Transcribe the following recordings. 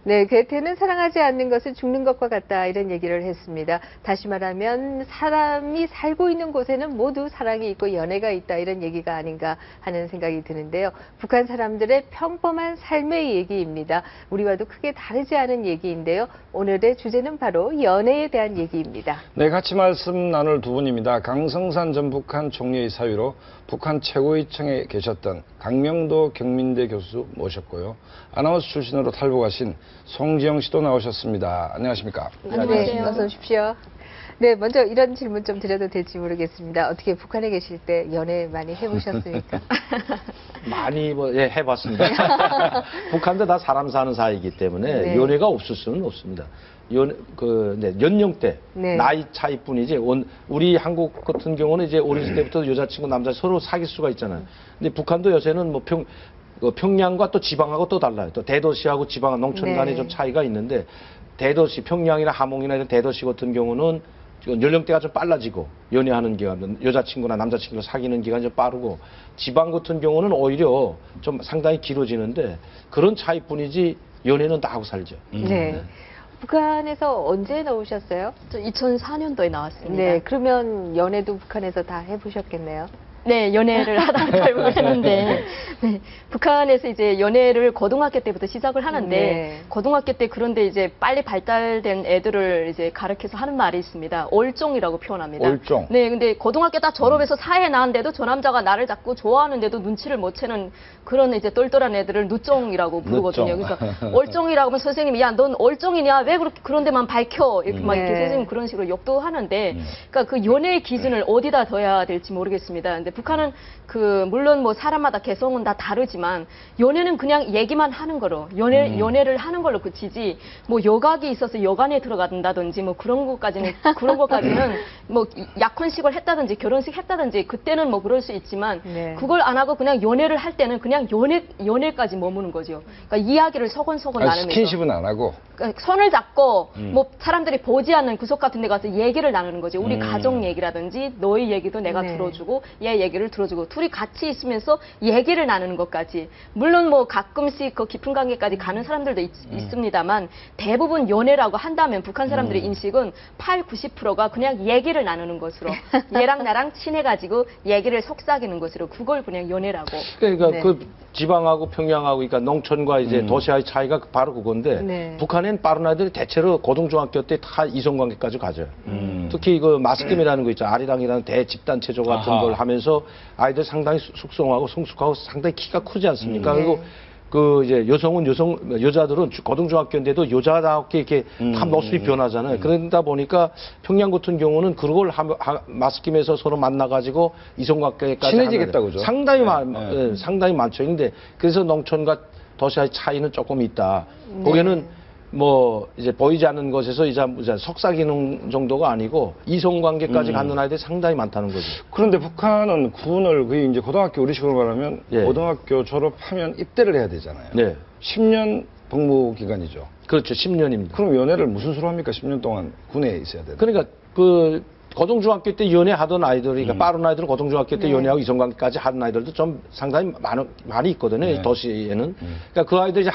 네, 괴테는 사랑하지 않는 것은 죽는 것과 같다 이런 얘기를 했습니다. 다시 말하면 사람이 살고 있는 곳에는 모두 사랑이 있고 연애가 있다 이런 얘기가 아닌가 하는 생각이 드는데요. 북한 사람들의 평범한 삶의 얘기입니다. 우리와도 크게 다르지 않은 얘기인데요. 오늘의 주제는 바로 연애에 대한 얘기입니다. 네, 같이 말씀 나눌 두 분입니다. 강성산 전 북한 총리의 사위로 북한 최고위층에 계셨던 강명도 경민대 교수 모셨고요. 아나운서 출신으로 탈북하신 송지영 씨도 나오셨습니다. 안녕하십니까? 네, 어서 오십시오. 네, 먼저 이런 질문 좀 드려도 될지 모르겠습니다. 어떻게 북한에 계실 때 연애 많이 해보셨습니까? 많이 해봤습니다. 북한도 다 사람 사는 사이이기 때문에 네. 연애가 없을 수는 없습니다. 연령대, 네. 나이 차이뿐이지, 우리 한국 같은 경우는 이제 어렸을 때부터 여자친구, 남자 서로 사귈 수가 있잖아요. 근데 북한도 요새는 뭐 평양과 또 지방하고 또 달라요. 또 대도시하고 지방, 농촌 간에 네. 좀 차이가 있는데, 대도시, 평양이나 함흥이나 이런 대도시 같은 경우는 연령대가 좀 빨라지고, 연애하는 기간, 여자친구나 남자친구를 사귀는 기간이 좀 빠르고, 지방 같은 경우는 오히려 좀 상당히 길어지는데, 그런 차이뿐이지, 연애는 다 하고 살죠. 네. 북한에서 언제 나오셨어요? 저 2004년도에 나왔습니다. 네, 그러면 연애도 북한에서 다 해보셨겠네요. 네, 연애를 하다가 결국을 했는데, 네, 북한에서 이제 연애를 고등학교 때부터 시작을 하는데, 네. 고등학교 때 그런데 이제 빨리 발달된 애들을 이제 가르쳐서 하는 말이 있습니다. 올종이라고 표현합니다. 올종. 네, 근데 고등학교 딱 졸업해서 사회에 나왔는데도 저 남자가 나를 자꾸 좋아하는데도 눈치를 못 채는 그런 이제 똘똘한 애들을 누종이라고 부르거든요. 누종. 그래서 올종이라고 하면 선생님이 야, 넌 올종이냐? 왜 그렇게 그런 데만 밝혀? 이렇게 막 이렇게 네. 선생님 그런 식으로 욕도 하는데, 그러니까 그 연애의 기준을 어디다 둬야 될지 모르겠습니다. 근데 북한은 물론 뭐 사람마다 개성은 다 다르지만 연애는 그냥 얘기만 하는 거로 연애를 하는 걸로 그치지 뭐 여각이 있어서 여간에 들어간다든지 뭐 그런 것까지는 뭐 약혼식을 했다든지 결혼식 했다든지 그때는 뭐 그럴 수 있지만 네. 그걸 안 하고 그냥 연애를 할 때는 그냥 연애까지 머무는 거죠. 그러니까 이야기를 서곤서곤 나누면서 스킨십은 안 하고. 그러니까 손을 잡고 뭐 사람들이 보지 않는 구석 같은 데 가서 얘기를 나누는 거죠. 우리 가족 얘기라든지 너의 얘기도 내가 네. 들어주고 얘 얘기를 들어주고 둘이 같이 있으면서 얘기를 나누는 것까지 물론 뭐 가끔씩 그 깊은 관계까지 가는 사람들도 있습니다만 대부분 연애라고 한다면 북한 사람들의 인식은 90%가 그냥 얘기를 나누는 것으로 얘랑 나랑 친해가지고 얘기를 속삭이는 것으로 그걸 그냥 연애라고. 그러니까 네. 그 지방하고 평양하고 그러니까 농촌과 이제 도시와의 차이가 바로 그건데 네. 북한엔 빠른 아이들이 대체로 고등중학교 때 다 이성관계까지 가져요. 특히 그 마스김이라는 거 있죠. 아리랑이라는 대집단 체조 같은 아하. 걸 하면서 아이들 상당히 숙성하고 성숙하고 상당히 키가 크지 않습니까? 네. 그리고 그 이제 여자들은 고등중학교인데도 여자답게 이렇게 다 모습이 변하잖아요. 그러다 보니까 평양 같은 경우는 그걸 마스김에서 서로 만나가지고 이성관계까지 친해지겠다, 하는 그죠? 상당히 네. 상당히 많죠. 근데 그래서 농촌과 도시의 차이는 조금 있다. 거기는 뭐 이제 보이지 않는 것에서 이제 속삭이는 정도가 아니고 이성관계까지 갖는 아이들이 상당히 많다는 거죠. 그런데 북한은 군을 거의 이제 고등학교 우리식으로 말하면 예. 고등학교 졸업하면 입대를 해야 되잖아요. 네, 10년 복무 기간이죠. 그렇죠. 10년입니다. 그럼 연애를 무슨 수로 합니까? 10년 동안 군에 있어야 되는. 그러니까 그 고등중학교 때 연애하던 아이들이 그러니까 빠른 아이들은 고등중학교 때 연애하고 이성관계까지 하는 아이들도 좀 상당히 많이 있거든요. 네. 이 도시에는. 그러니까 그 아이들이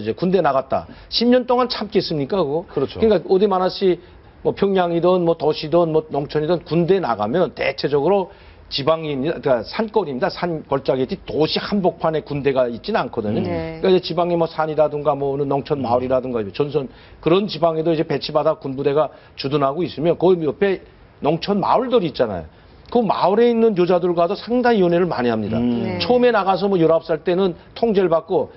이제 군대 나갔다. 10년 동안 참겠습니까, 그거? 그렇죠. 그러니까 어디 많았시 뭐 평양이든 뭐 도시든 뭐 농촌이든 군대 나가면 대체적으로 지방입니다. 그러니까 산골입니다. 산 골짜기지 도시 한복판에 군대가 있지는 않거든요. 네. 그러니까 이제 지방이 뭐 산이라든가 뭐 어느 농촌 마을이라든가 전선 그런 지방에도 이제 배치받아 군부대가 주둔하고 있으면 그 옆에 농촌 마을들이 있잖아요. 그 마을에 있는 여자들과도 상당히 연애를 많이 합니다. 네. 처음에 나가서 뭐 19살 때는 통제를 받고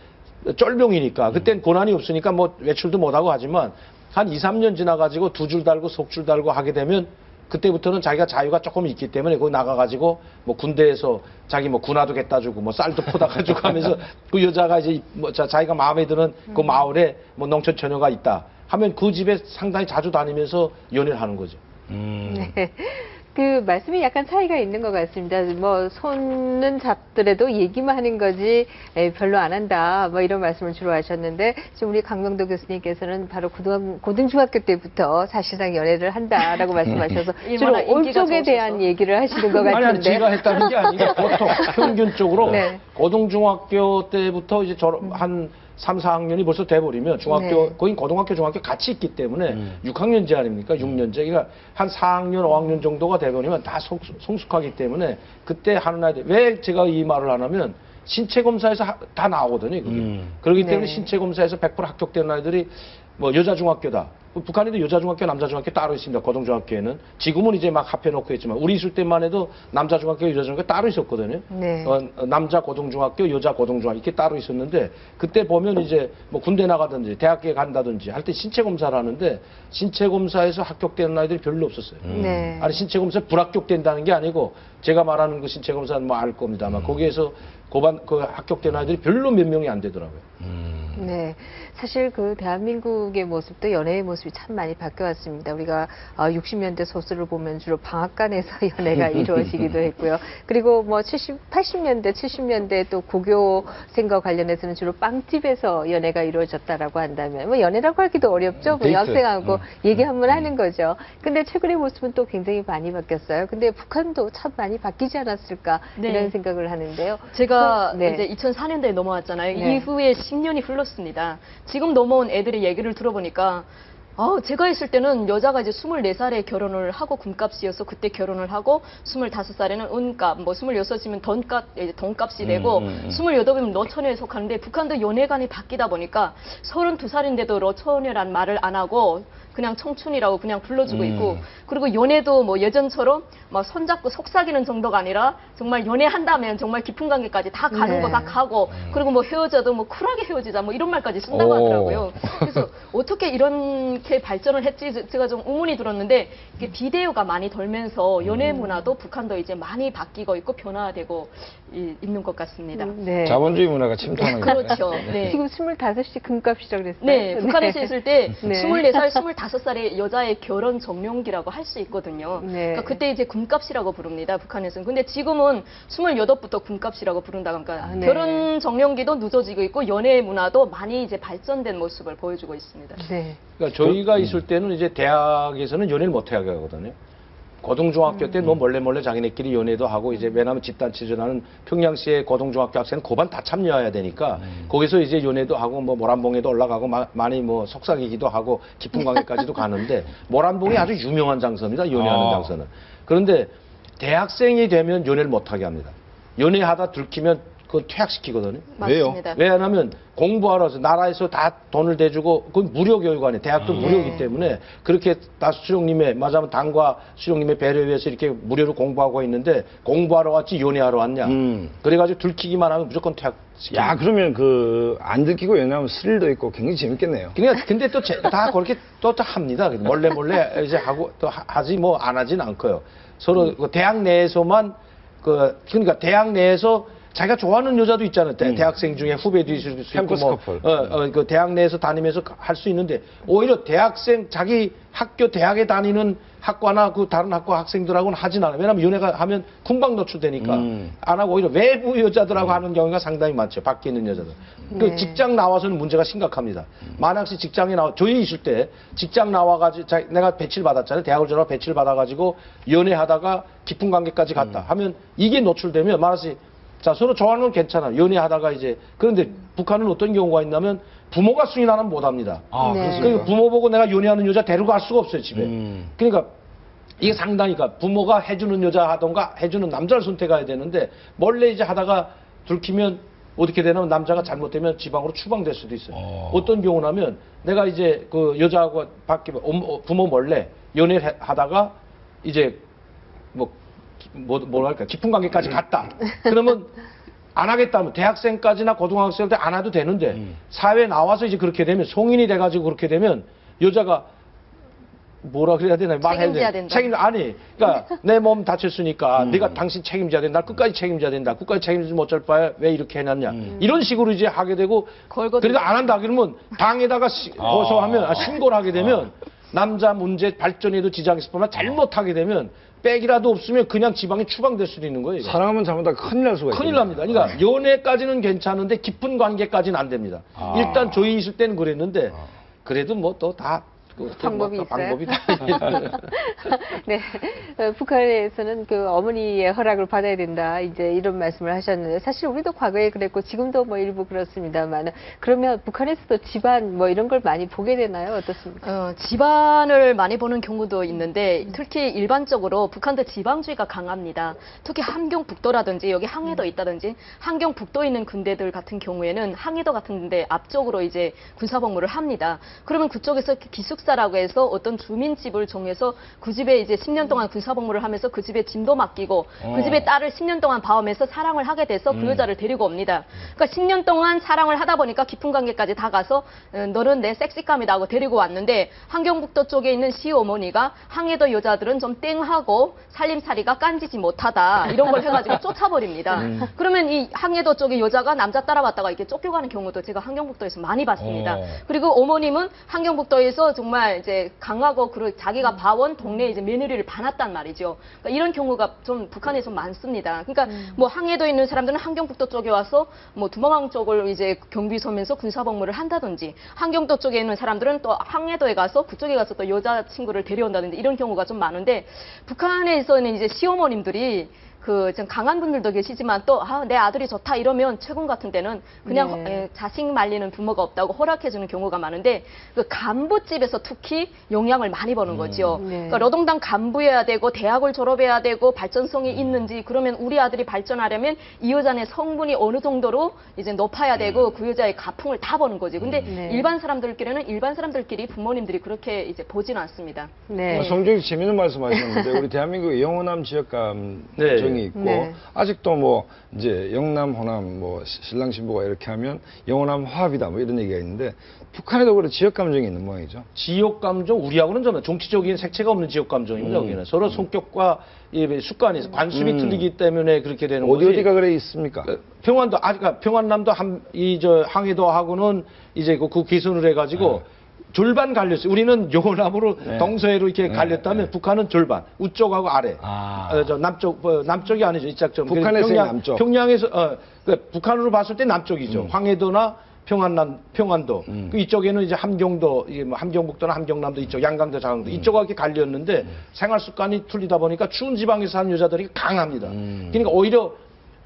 쫄병이니까 그땐 권한이 없으니까 뭐 외출도 못하고 하지만 한 2, 3년 지나가지고 두 줄 달고 속줄 달고 하게 되면 그때부터는 자기가 자유가 조금 있기 때문에 거기 나가가지고 뭐 군대에서 자기 뭐 군화도 갖다 주고 뭐 쌀도 퍼다 가지고 하면서 그 여자가 이제 뭐 자기가 마음에 드는 그 마을에 뭐 농촌 처녀가 있다 하면 그 집에 상당히 자주 다니면서 연애를 하는 거죠. 네. 그 말씀이 약간 차이가 있는 것 같습니다. 뭐 손은 잡더라도 얘기만 하는 거지 별로 안 한다. 뭐 이런 말씀을 주로 하셨는데 지금 우리 강명도 교수님께서는 바로 고등중학교 때부터 사실상 연애를 한다라고 말씀하셔서 주로 얼마나 인기가 올쪽에 대한 좋으셔서. 얘기를 하시는 것 아니, 같은데. 제가 했다는 게 아니라 보통 평균적으로 네. 고등중학교 때부터 이제 졸업 한 3, 4학년이 벌써 돼버리면 중학교, 네. 거긴 고등학교, 중학교 같이 있기 때문에 6학년제 아닙니까? 6년제. 그러니까 한 4학년, 5학년 정도가 돼버리면 다 성숙하기 때문에 그때 하는 아이들, 왜 제가 이 말을 하냐면 신체 검사에서 다 나오거든요. 그게. 그렇기 때문에 네. 신체 검사에서 100% 합격되는 아이들이 뭐 여자 중학교다. 북한에도 여자 중학교, 남자 중학교 따로 있습니다. 고등중학교에는. 지금은 이제 막 합해놓고 있지만 우리 있을 때만 해도 남자 중학교, 여자 중학교 따로 있었거든요. 네. 남자 고등중학교, 여자 고등중학교 이렇게 따로 있었는데 그때 보면 이제 뭐 군대 나가든지 대학교에 간다든지 할 때 신체 검사를 하는데 신체 검사에서 합격되는 아이들이 별로 없었어요. 네. 아니 신체 검사에 불합격된다는 게 아니고 제가 말하는 그 신체 검사는 뭐 알 겁니다만 거기에서 그 합격된 아이들이 별로 몇 명이 안 되더라고요. 네. 사실 그 대한민국의 모습도 연애의 모습이 참 많이 바뀌어왔습니다. 우리가 60년대 소설을 보면 주로 방앗간에서 연애가 이루어지기도 했고요. 그리고 뭐 80년대, 70년대 또 고교생과 관련해서는 주로 빵집에서 연애가 이루어졌다라고 한다면 뭐 연애라고 하기도 어렵죠. 뭐 데이트. 여학생하고 얘기 한번 하는 거죠. 근데 최근의 모습은 또 굉장히 많이 바뀌었어요. 근데 북한도 참 많이 바뀌지 않았을까 네. 이런 생각을 하는데요. 제가 네. 이제 2004년도에 넘어왔잖아요. 네. 이후에 10년이 흘렀습니다. 지금 넘어온 애들의 얘기를 들어보니까 제가 있을 때는 여자가 이제 24살에 결혼을 하고 금값이어서 그때 결혼을 하고 25살에는 은값, 뭐 26이면 돈값이 되고 28이면 러처녀에 속하는데 북한도 연애관이 바뀌다 보니까 32살인데도 러처녀란 말을 안 하고 그냥 청춘이라고 그냥 불러주고 있고 그리고 연애도 뭐 예전처럼 막 손잡고 속삭이는 정도가 아니라 정말 연애한다면 정말 깊은 관계까지 다 가는 네. 거 다 가고 그리고 뭐 헤어져도 뭐 쿨하게 헤어지자 뭐 이런 말까지 쓴다고 하더라고요. 그래서 어떻게 이렇게 발전을 했지 제가 좀 의문이 들었는데 이게 비대오가 많이 돌면서 연애 문화도 북한도 이제 많이 바뀌고 있고 변화되고 있는 것 같습니다. 네. 자본주의 문화가 침투하는 거예요. 그렇죠. 네. 지금 25이 금값이라고 그랬어요. 네, 북한에서 있을 때 네. 24살, 25살의 여자의 결혼 정년기라고 할 수 있거든요. 네. 그러니까 그때 이제 금값이라고 부릅니다, 북한에서는. 근데 지금은 28부터 금값이라고 부른다고 하니까 네. 결혼 정년기도 늦어지고 있고 연애 문화도 많이 이제 발전된 모습을 보여주고 있습니다. 네. 그러니까 저희가 있을 때는 이제 대학에서는 연애를 못 하게 하거든요. 고등중학교 때 뭐 몰래 자기네끼리 연애도 하고 이제 왜냐하면 집단체전하는 평양시의 고등중학교 학생은 고반 다 참여해야 되니까 거기서 이제 연애도 하고 뭐 모란봉에도 올라가고 많이 뭐 속삭이기도 하고 깊은 관계까지도 가는데 모란봉이 아주 유명한 장소입니다. 연애하는 장소는. 그런데 대학생이 되면 연애를 못 하게 합니다. 연애하다 들키면 그걸 퇴학시키거든요. 왜요? 맞습니다. 왜냐하면 공부하러 나라에서 다 돈을 대주고 그건 무료 교육 아니에요. 대학도 무료이기 때문에 그렇게 다 수령님의 맞아면 당과 수령님의 배려에 의해서 이렇게 무료로 공부하고 있는데 공부하러 왔지 연애하러 왔냐. 그래가지고 들키기만 하면 무조건 퇴학시키고. 야, 그러면 그 안 들키고 연애하면 스릴도 있고 굉장히 재밌겠네요. 그러니까 근데 또 다 그렇게 또 합니다. 몰래 이제 하고 또 하지 뭐 안 하진 않고요. 서로 그 대학 내에서만 그러니까 대학 내에서 자기가 좋아하는 여자도 있잖아요. 대학생 중에 후배도 있을 수 있고 캠퍼스 뭐 커플. 그 대학 내에서 다니면서 할 수 있는데 오히려 대학생 자기 학교 대학에 다니는 학과나 그 다른 학과 학생들하고는 하진 않아요. 왜냐하면 연애가 하면 금방 노출되니까 안 하고 오히려 외부 여자들하고 하는 경우가 상당히 많죠. 밖에 있는 여자들. 그 네. 직장 나와서는 문제가 심각합니다. 만약에 직장에 저희 있을 때 직장 나와가지고 내가 배치를 받았잖아요. 대학을 졸업하고 배치를 받아가지고 연애하다가 깊은 관계까지 갔다 하면 이게 노출되면 말하시 자, 서로 좋아하는 건 괜찮아. 연애하다가 이제. 그런데 북한은 어떤 경우가 있냐면 부모가 승인하면 못 합니다. 아, 네. 그렇습니까? 그러니까 부모 보고 내가 연애하는 여자 데리고 갈 수가 없어요, 집에. 그러니까 이게 상당히, 부모가 해주는 여자 하던가 해주는 남자를 선택해야 되는데 몰래 이제 하다가 들키면 어떻게 되냐면 남자가 잘못되면 지방으로 추방될 수도 있어요. 어떤 경우냐면 내가 이제 그 여자하고 밖에 부모 몰래 연애를 하다가 이제 뭐랄까 깊은 관계까지 갔다. 그러면 안 하겠다면 대학생까지나 고등학생 때 안 해도 되는데 사회에 나와서 이제 그렇게 되면 성인이 돼가지고 그렇게 되면 여자가 뭐라 그래야 되나 말해야 책임져야 돼. 된다. 아니. 그러니까 내 몸 다쳤으니까 네가 당신 책임져야 된다. 날 끝까지 책임져야 된다. 끝까지 책임지지 못할 바에 왜 이렇게 해놨냐. 이런 식으로 이제 하게 되고 걸거든요. 그러니까 안 한다 그러면 당에다가 고소하면 신고를 하게 되면 남자 문제 발전에도 지장이 있을 뿐만 잘못하게 되면 백이라도 없으면 그냥 지방에 추방될 수도 있는 거예요. 이거. 사랑하면 잘못하면 큰일 날 수가 있어요. 큰일 납니다. 그러니까 연애까지는 괜찮은데 깊은 관계까지는 안 됩니다. 일단 저희 있을 때는 그랬는데 그래도 뭐 또 다 방법이 있어요? 방법이 다 네, 북한에서는 그 어머니의 허락을 받아야 된다, 이제 이런 말씀을 하셨는데, 사실 우리도 과거에 그랬고 지금도 뭐 일부 그렇습니다만, 그러면 북한에서도 집안 뭐 이런 걸 많이 보게 되나요? 어떻습니까? 집안을 많이 보는 경우도 있는데 특히 일반적으로 북한도 지방주의가 강합니다. 특히 함경북도라든지 여기 항해도 있다든지 함경북도에 있는 군대들 같은 경우에는 항해도 같은 데 앞쪽으로 이제 군사복무를 합니다. 그러면 그쪽에서 기숙사라고 해서 어떤 주민집을 정해서 그 집에 이제 10년 동안 군사복무를 하면서 그 집에 짐도 맡기고 그 집에 딸을 10년 동안 봐오면서 사랑을 하게 돼서 그 여자를 데리고 옵니다. 그러니까 10년 동안 사랑을 하다 보니까 깊은 관계까지 다 가서 너는 내 섹시감이다 하고 데리고 왔는데 함경북도 쪽에 있는 시어머니가 항해도 여자들은 좀 땡하고 살림살이가 깐지지 못하다 이런 걸 해가지고 쫓아버립니다. 그러면 이 항해도 쪽의 여자가 남자 따라왔다가 이렇게 쫓겨가는 경우도 제가 함경북도에서 많이 봤습니다. 그리고 어머님은 함경북도에서 정말 이제 강하고 자기가 봐온 동네 이제 며느리를 반았단 말이죠. 그러니까 이런 경우가 좀 북한에서 많습니다. 그러니까 뭐 항해도에 있는 사람들은 함경북도 쪽에 와서 뭐 두만강 쪽을 이제 경비 서면서 군사복무를 한다든지 함경도 쪽에 있는 사람들은 또 항해도에 가서 그쪽에 가서 또 여자친구를 데려온다든지 이런 경우가 좀 많은데 북한에서는 이제 시어머님들이 좀 강한 분들도 계시지만 또 내 아들이 좋다 이러면 최근 같은 때는 그냥 네. 자식 말리는 부모가 없다고 허락해주는 경우가 많은데 그 간부집에서 특히 영향을 많이 보는 거죠. 네. 그러니까 노동당 간부여야 되고 대학을 졸업해야 되고 발전성이 있는지 그러면 우리 아들이 발전하려면 이 여자의 성분이 어느 정도로 이제 높아야 되고 그 여자의 가풍을 다 보는 거지. 근데 네. 일반 사람들끼리 부모님들이 그렇게 이제 보지는 않습니다. 네. 성적이 재밌는 말씀하셨는데 우리 대한민국 영호남 지역감정이 있고 네. 아직도 뭐 이제 영남 호남 뭐 신랑 신부가 이렇게 하면 영호남 화합이다 뭐 이런 얘기가 있는데 북한에도 그런 지역감정이 있는 모양이죠. 지역 감정 우리하고는 좀 정치적인 색채가 없는 지역 감정입니다. 여기는 서로 성격과 이 습관이 관습이 틀리기 때문에 그렇게 되는 거지. 어디가 그래 있습니까? 평안도 평안남도 항해도하고는 이제 그 개선을 해가지고. 절반 갈렸어요. 우리는 영호남으로 동서해로 이렇게 갈렸다면 북한은 절반, 우쪽하고 아래. 남쪽이 아니죠. 이쪽 좀. 북한에서의 남쪽. 평양에서 북한으로 봤을 때 남쪽이죠. 황해도나 평안도. 그 이쪽에는 이제 함경도, 함경북도나 함경남도 이쪽, 양강도, 자강도 이쪽하고 이렇게 갈렸는데 생활 습관이 틀리다 보니까 추운 지방에서 사는 여자들이 강합니다. 그러니까 오히려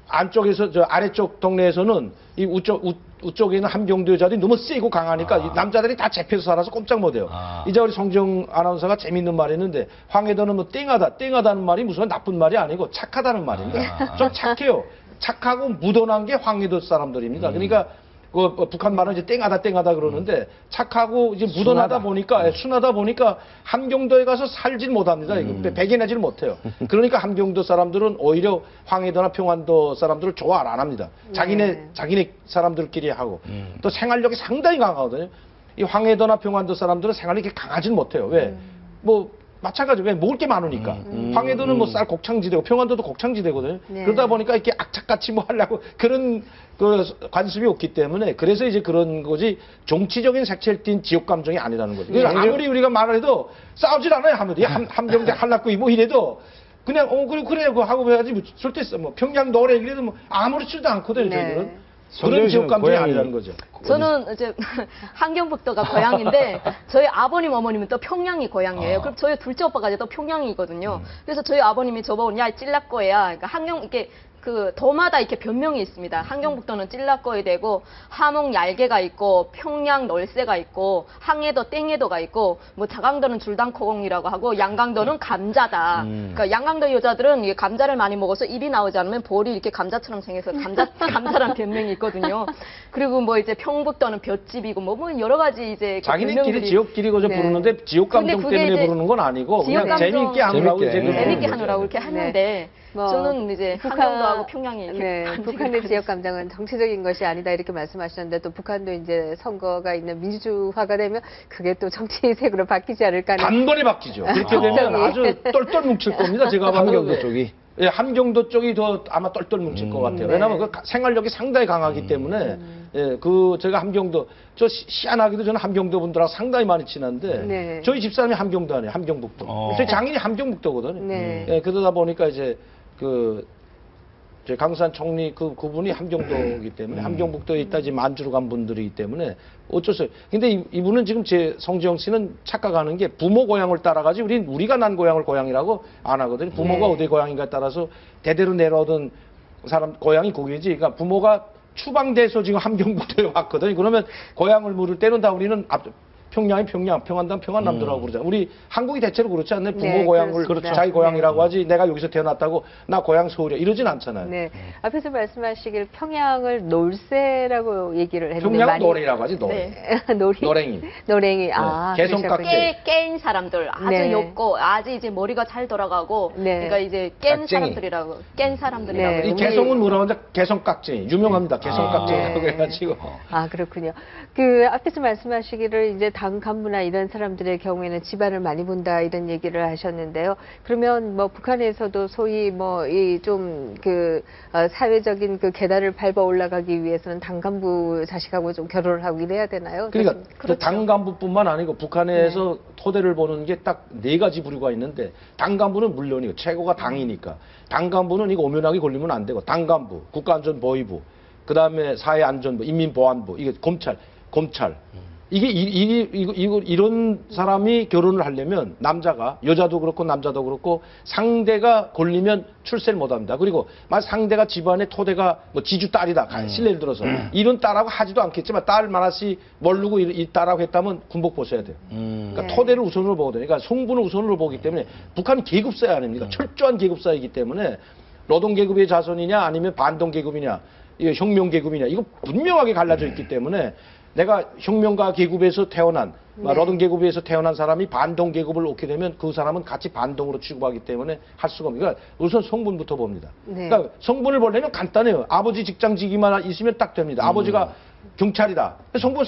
안쪽에서 아래쪽 동네에서는 이 우쪽에 있는 함경도 여자들이 너무 세고 강하니까 이 남자들이 다 잡혀서 살아서 꼼짝 못해요. 이제 우리 성정 아나운서가 재밌는 말이 있는데 황해도는 뭐 땡하다는 말이 무슨 나쁜 말이 아니고 착하다는 말입니다. 좀 착해요. 착하고 무던한 게 황해도 사람들입니다. 그러니까 북한 말은 이제 땡하다 그러는데 착하고 이제 무던하다 보니까 순하다 보니까 함경도에 가서 살질 못합니다. 배견하질 못해요. 그러니까 함경도 사람들은 오히려 황해도나 평안도 사람들을 좋아 안 합니다. 자기네 사람들끼리 하고 또 생활력이 상당히 강하거든요. 이 황해도나 평안도 사람들은 생활력이 이렇게 강하진 못해요. 왜? 마찬가지로 왜 먹을 게 많으니까. 황해도는 뭐 쌀 곡창지대고 평안도도 곡창지대거든요. 네. 그러다 보니까 이렇게 악착같이 뭐 하려고 그런 관습이 없기 때문에 그래서 이제 그런 거지 정치적인 색채를 띤 지역 감정이 아니라는 거죠. 그래서 아무리 우리가 말을 해도 싸우질 않아요. 함경대 한락구 뭐 이래도 그냥 그래 하고 해야지 뭐 절대 뭐 평양 노래 이래도 뭐 아무렇지도 않거든요. 네. 저희들은. 그런 지역 감정이 아니라는 거죠. 저는 이제 함경북도가 고향인데 저희 아버님 어머님은 또 평양이 고향이에요. 그럼 저희 둘째 오빠까지 또 평양이거든요. 그래서 저희 아버님이 저보고 야 찔라꺼야. 그러니까 이렇게 도마다 이렇게 변명이 있습니다. 함경북도는 찔라꺼이 되고 함흥 얄개가 있고 평양 널새가 있고 항해도 땡해도가 있고 뭐 자강도는 줄당코공이라고 하고 양강도는 감자다. 그러니까 양강도 여자들은 이게 감자를 많이 먹어서 입이 나오지 않으면 볼이 이렇게 감자처럼 생겨서 감자란 변명이 있거든요. 그리고 뭐 이제 평북도는 볏집이고 뭐 여러 가지 이제 자기네끼리 지역끼리 그저 부르는데 지역 감정 때문에 부르는 건 아니고 그냥 재미있게 하느라고 재밌게 하느라고 이렇게 하는데 저는 이제 함경도하고 평양이 북한의 지역 감정은 정치적인 것이 아니다 이렇게 말씀하셨는데 또 북한도 이제 선거가 있는 민주주의화가 되면 그게 또 정치색으로 바뀌지 않을까 하는. 단번에 바뀌죠. 그렇게 되면 아주 똘똘 뭉칠 겁니다. 제가 함경도 쪽이. 예, 함경도 쪽이 더 아마 똘똘 뭉칠 것 같아요. 왜냐하면 그 생활력이 상당히 강하기 때문에 제가 함경도 희한하게도 저는 함경도 분들하고 상당히 많이 친한데 저희 집사람이 함경도 아니에요. 함경북도. 저희 장인이 함경북도거든요. 예, 그러다 보니까 이제 저희 강산 총리 그분이 함경도이기 때문에 함경북도에 있다 이제 만주로 간 분들이기 때문에 어쩔 수 없어요. 근데 이분은 지금 제 성지영 씨는 착각하는 게 부모 고향을 따라가지 우리가 난 고향을 고향이라고 안 하거든요. 부모가 네. 어디 고향인가에 따라서 대대로 내려오던 사람 고향이 거기지. 그러니까 부모가 추방돼서 지금 함경북도에 왔거든요. 그러면 고향을 물을 때는 다 우리는 평양이 평양, 평안당 평안남도라고 그러잖아요. 우리 한국이 대체로 그렇지 않나요? 부모 네, 고향을 그렇습니다. 자기 고향이라고 네. 하지 내가 여기서 태어났다고 나 고향 서울이야 이러진 않잖아요. 네. 앞에서 말씀하시길 평양을 놀새라고 얘기를 했는데 평양 많이 노래라고 하지 노래. 네. 노랭이. 노랭이. 아, 개성깎이. 그러셨군요. 깬 사람들 아주 네. 높고 아주 이제 머리가 잘 돌아가고 네. 그러니까 이제 깬 깍쟁이. 사람들이라고 깬 사람들이라고 네. 이 개성은 뭐라고 하는데 개성깍쟁이 유명합니다. 개성깍쟁이라고 네. 해가지고 아, 그렇군요. 그 앞에서 말씀하시기를 이제 당 간부나 이런 사람들의 경우에는 집안을 많이 본다 이런 얘기를 하셨는데요. 그러면 뭐 북한에서도 소위 뭐 이 좀 그 사회적인 그 계단을 밟아 올라가기 위해서는 당 간부 자식하고 좀 결혼을 하고 이래야 되나요? 그러니까 그렇죠. 당 간부뿐만 아니고 북한에서 토대를 보는 게 딱 4가지 부류가 있는데 당 간부는 물론이고 최고가 당이니까 당 간부는 이거 오면하게 걸리면 안 되고 당 간부, 국가안전보위부, 그 다음에 사회안전부, 인민보안부, 이게 검찰. 이게 이런 사람이 결혼을 하려면 남자가 여자도 그렇고 남자도 그렇고 상대가 걸리면 출세를 못합니다. 그리고 만약 상대가 집안의 토대가 뭐 지주 딸이다 실례를 들어서 이런 딸하고 하지도 않겠지만 딸 만화씨 모르고 이 딸하고 했다면 군복 벗어야 돼요. 그러니까 네. 토대를 우선으로 보거든요. 그러니까 성분을 우선으로 보기 때문에 북한은 계급사회 아닙니까? 철저한 계급사회이기 때문에 노동계급의 자손이냐 아니면 반동계급이냐 이거 혁명계급이냐 이거 분명하게 갈라져 있기 때문에 내가 혁명가 계급에서 태어난 네. 노동계급에서 태어난 사람이 반동계급을 얻게 되면 그 사람은 같이 반동으로 취급하기 때문에 할 수가 없습니다. 그러니까 우선 성분부터 봅니다. 네. 그러니까 성분을 보려면 간단해요. 아버지 직장직이만 있으면 딱 됩니다. 아버지가 경찰이다. 성분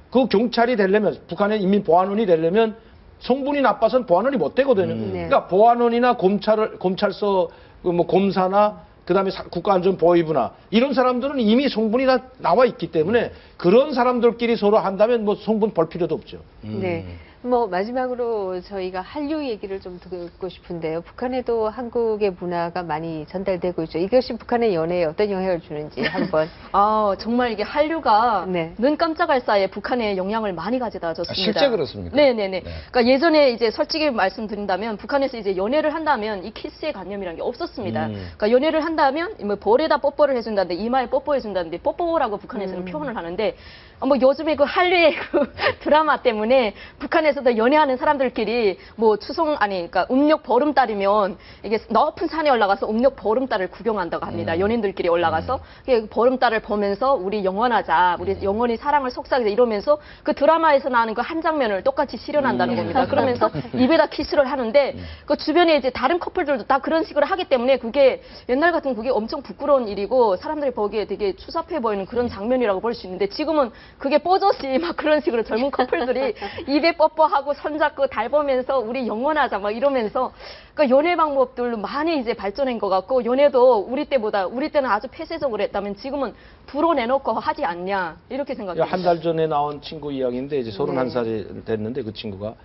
그 경찰이 되려면 북한의 인민보안원이 되려면 성분이 나빠서는 보안원이 못 되거든요. 네. 그러니까 보안원이나 검찰서 뭐 검사나 그다음에 국가안전보위부나 이런 사람들은 이미 성분이 다 나와 있기 때문에 그런 사람들끼리 서로 한다면 뭐 성분 볼 필요도 없죠. 네. 뭐 마지막으로 저희가 한류 얘기를 좀 듣고 싶은데요. 북한에도 한국의 문화가 많이 전달되고 있죠. 이것이 북한의 연애에 어떤 영향을 주는지 한번. 아, 정말 이게 한류가 네. 눈 깜짝할 사이에 북한에 영향을 많이 가져다 줬습니다. 실제 그렇습니까? 네네네. 네. 그러니까 예전에 이제 솔직히 말씀드린다면 북한에서 이제 연애를 한다면 이 키스의 관념이라는 게 없었습니다. 그러니까 연애를 한다면 뭐 볼에다 뽀뽀를 해준다는데 이마에 뽀뽀해준다는데 뽀뽀라고 북한에서는 표현을 하는데 뭐 요즘에 그 한류의 그 드라마 때문에 북한에서도 연애하는 사람들끼리 뭐 그러니까 음력 보름달이면 이게 높은 산에 올라가서 음력 보름달을 구경한다고 합니다. 연인들끼리 올라가서 이게 보름달을 보면서 우리 영원하자, 우리 영원히 사랑을 속삭이자 이러면서 그 드라마에서 나오는 그 한 장면을 똑같이 실현한다는 겁니다. 그러면서 입에다 키스를 하는데 그 주변에 이제 다른 커플들도 다 그런 식으로 하기 때문에 그게 옛날 같으면 그게 엄청 부끄러운 일이고 사람들이 보기에 되게 추잡해 보이는 그런 장면이라고 볼 수 있는데 지금은 그게 뽀졌이 막 그런 식으로 젊은 커플들이 입에 뽀뽀하고 손잡고 달보면서 우리 영원하자 막 이러면서 그러니까 연애 방법들도 많이 이제 발전한 것 같고 연애도 우리 때는 아주 폐쇄적으로 했다면 지금은 불어내놓고 하지 않냐 이렇게 생각해요. 한 달 전에 나온 친구 이야기인데 이제 31살이 됐는데 그 친구가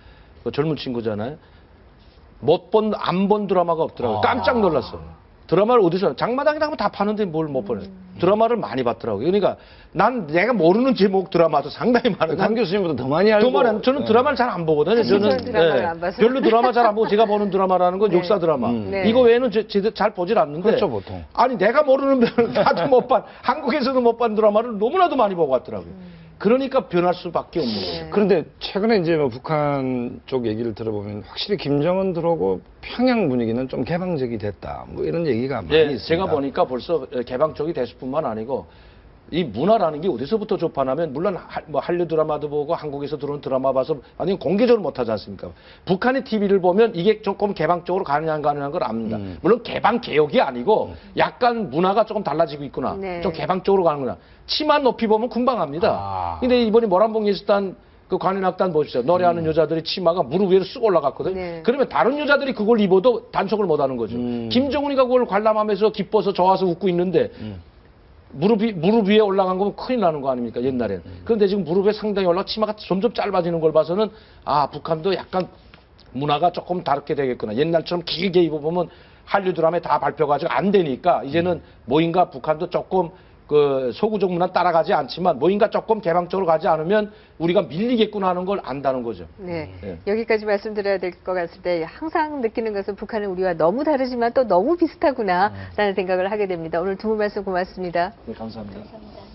그 젊은 친구잖아요. 안 본 드라마가 없더라고요. 깜짝 놀랐어요. 드라마를 어디서 장마당에 나가면 다 파는데 뭘 못 보네. 드라마를 많이 봤더라고요. 그러니까 난 내가 모르는 제목 드라마도 상당히 많아요. 강 교수님보다 더 많이 알고. 저는 드라마를 잘 안 보거든요. 저는 드라마를 안 봐서. 별로 드라마 잘 안 보고 제가 보는 드라마라는 건 네. 역사 드라마. 네. 이거 외에는 잘 보질 않는데. 그렇죠, 보통. 아니 내가 모르는 나도 못 본 한국에서도 못 본 드라마를 너무나도 많이 보고 왔더라고요. 그러니까 변할 수밖에 없는 거예요. 그런데 최근에 이제 뭐 북한 쪽 얘기를 들어보면 확실히 김정은 들어오고 평양 분위기는 좀 개방적이 됐다. 뭐 이런 얘기가 많이 있습니다. 제가 보니까 벌써 개방 쪽이 됐을 뿐만 아니고 이 문화라는 게 어디서부터 접하냐면 물론 뭐 한류 드라마도 보고 한국에서 들어온 드라마 봐서 아니 공개적으로 못하지 않습니까? 북한의 TV를 보면 이게 조금 개방적으로 가느냐 안 가느냐는 걸 압니다. 물론 개방 개혁이 아니고 약간 문화가 조금 달라지고 있구나. 네. 좀 개방적으로 가는구나. 치마 높이 보면 금방 압니다. 근데 이번에 모란봉 예술단 그 관현악단 보시죠. 노래하는 여자들이 치마가 무릎 위로 쓱 올라갔거든요. 네. 그러면 다른 여자들이 그걸 입어도 단속을 못하는 거죠. 김정은이가 그걸 관람하면서 기뻐서 좋아서 웃고 있는데 무릎 위에 올라간 거면 큰일 나는 거 아닙니까, 옛날엔. 그런데 지금 무릎에 상당히 올라가 치마가 점점 짧아지는 걸 봐서는 아, 북한도 약간 문화가 조금 다르게 되겠구나. 옛날처럼 길게 입어보면 한류 드라마에 다 발표가지고 안 되니까 이제는 뭐인가 북한도 조금 그 소구적 문화 따라가지 않지만 뭐인가 조금 개방적으로 가지 않으면 우리가 밀리겠구나 하는 걸 안다는 거죠. 네. 네. 여기까지 말씀드려야 될 것 같을 때 항상 느끼는 것은 북한은 우리와 너무 다르지만 또 너무 비슷하구나라는 생각을 하게 됩니다. 오늘 두 분 말씀 고맙습니다. 네, 감사합니다. 감사합니다.